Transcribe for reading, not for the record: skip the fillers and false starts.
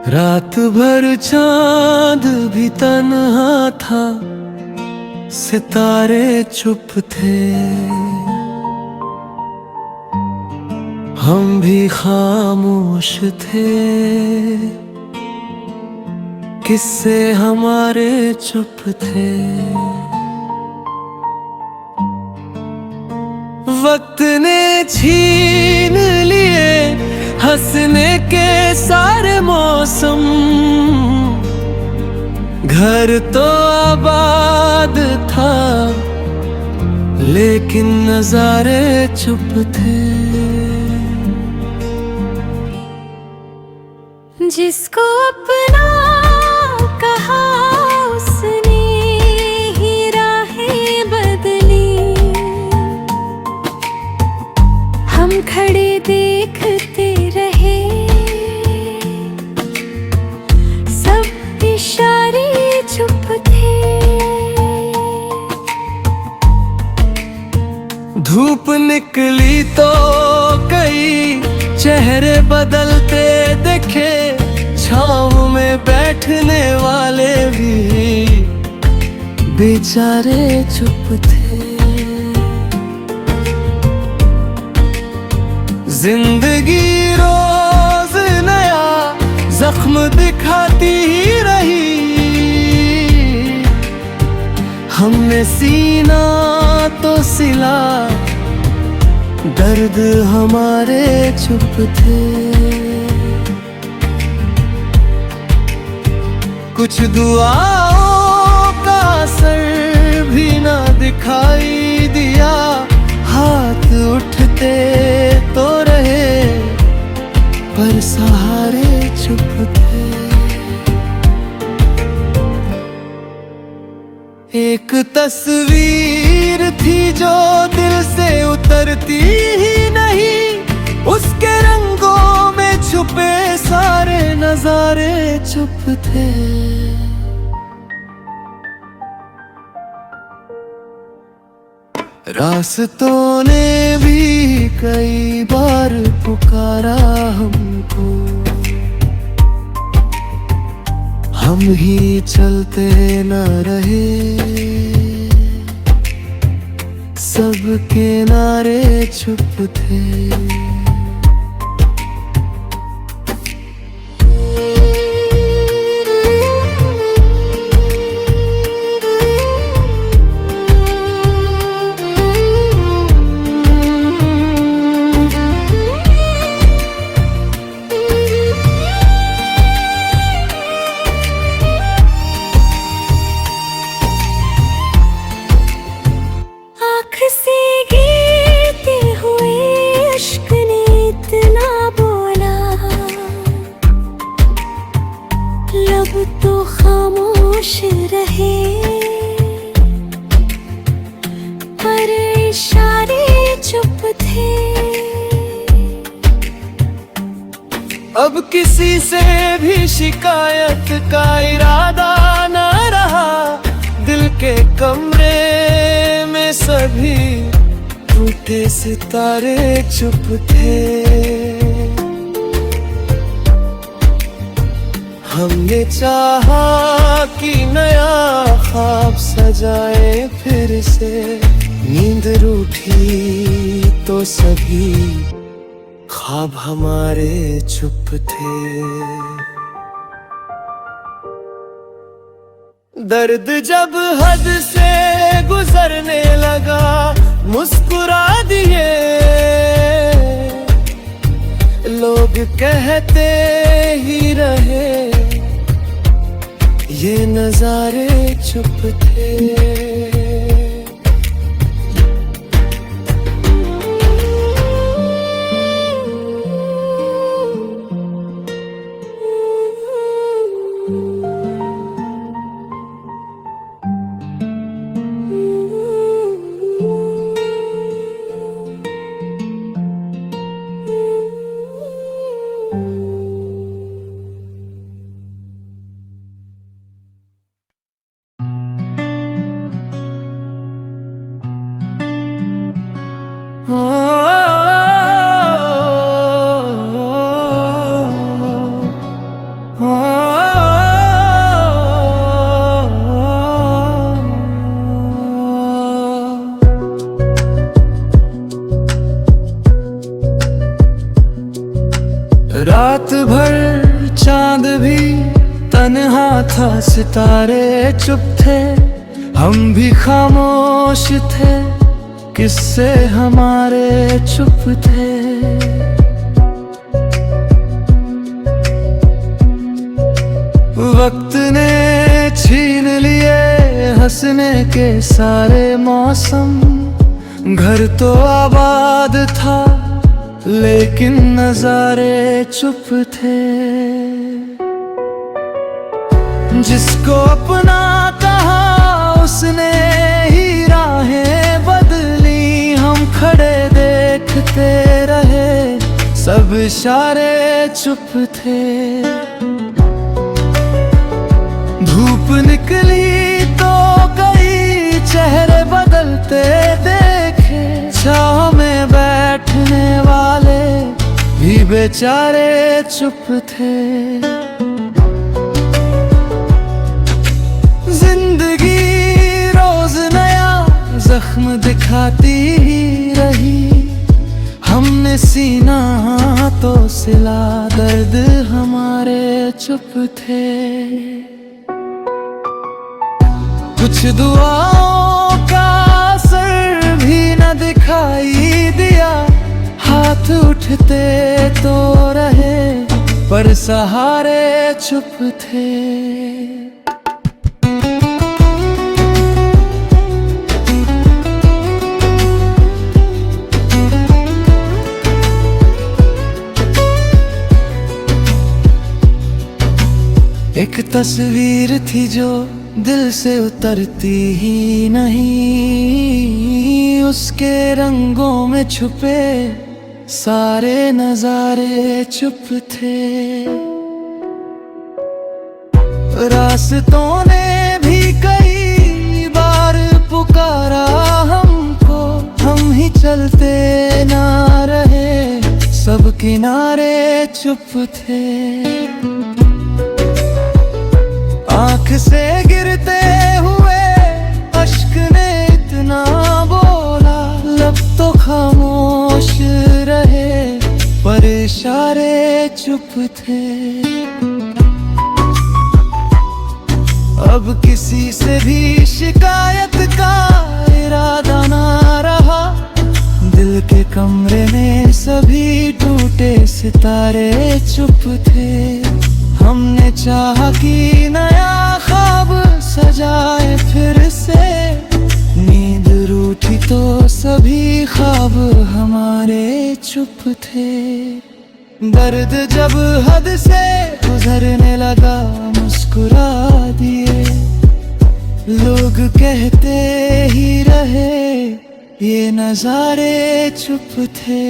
रात भर चांद भी तन्हा था, सितारे चुप थे, हम भी खामोश थे, किस्से हमारे चुप थे। वक्त ने छीन लिए हंसने के सारे मौसम, घर तो आबाद था लेकिन नजारे चुप थे। जिसको अपना कहा उसने ही राहें बदली, हम खड़े देखते रहे, सब इशारे चुप थे। धूप निकली तो कई चेहरे बदलते देखे, छाँव में बैठने वाले भी बेचारे चुप थे। जिंदगी रोज नया जख्म दिखाती ही रही, हमने सीना तो सिला, दर्द हमारे चुप थे। कुछ दुआओं का असर भी ना दिखाई दिया, हाथ उठते तो रहे पर सहारे चुप थे। एक तस्वीर थी जो दिल से उतरती ही नहीं, उसके रंगों में छुपे सारे नजारे चुप थे। रास्तों ने भी कई बार पुकारा हमको, हम ही चलते न रहे, सब किनारे चुप थे। लब तो खामोश रहे, पर इशारे चुप थे। अब किसी से भी शिकायत का इरादा न रहा, दिल के कमरे में सभी टूटे सितारे चुप थे। हमने चाहा कि नया ख्वाब सजाए फिर से, नींद रूठी तो सभी ख्वाब हमारे चुप थे। दर्द जब हद से गुजरने लगा, मुस्कुरा दिए, लोग कहते ही रहे, ये नजारे चुप थे। चांद भी तन्हा था, सितारे चुप थे, हम भी खामोश थे, किस्से हमारे चुप थे। वक्त ने छीन लिए हंसने के सारे मौसम, घर तो आबाद था लेकिन नजारे चुप थे। जिसको अपना कहा उसने ही राहें बदली, हम खड़े देखते रहे, सब इशारे चुप थे। धूप निकली तो कई चेहरे बदलते देखे, छांव में बैठने वाले भी बेचारे चुप थे। जिंदगी रोज नया जख्म दिखाती ही रही, हमने सीना तो सिला, दर्द हमारे चुप थे। कुछ दुआओं का असर भी न दिखाई दिया, हाथ उठते तो रहे पर सहारे चुप थे। एक तस्वीर थी जो दिल से उतरती ही नहीं, उसके रंगों में छुपे सारे नजारे चुप थे। रास्तों ने भी कई बार पुकारा हमको, हम ही चलते ना रहे, सब किनारे चुप थे। आँख से गिरते हुए अश्क ने इतना बोला, लब तो खामोश रहे पर इशारे चुप थे। अब किसी से भी शिकायत का इरादा ना रहा, दिल के कमरे में सभी टूटे सितारे चुप थे। हमने चाहा कि नया ख्वाब सजाए फिर से, नींद रूठी तो सभी ख्वाब हमारे चुप थे। दर्द जब हद से गुजरने लगा मुस्कुरा दिए, लोग कहते ही रहे ये नजारे चुप थे।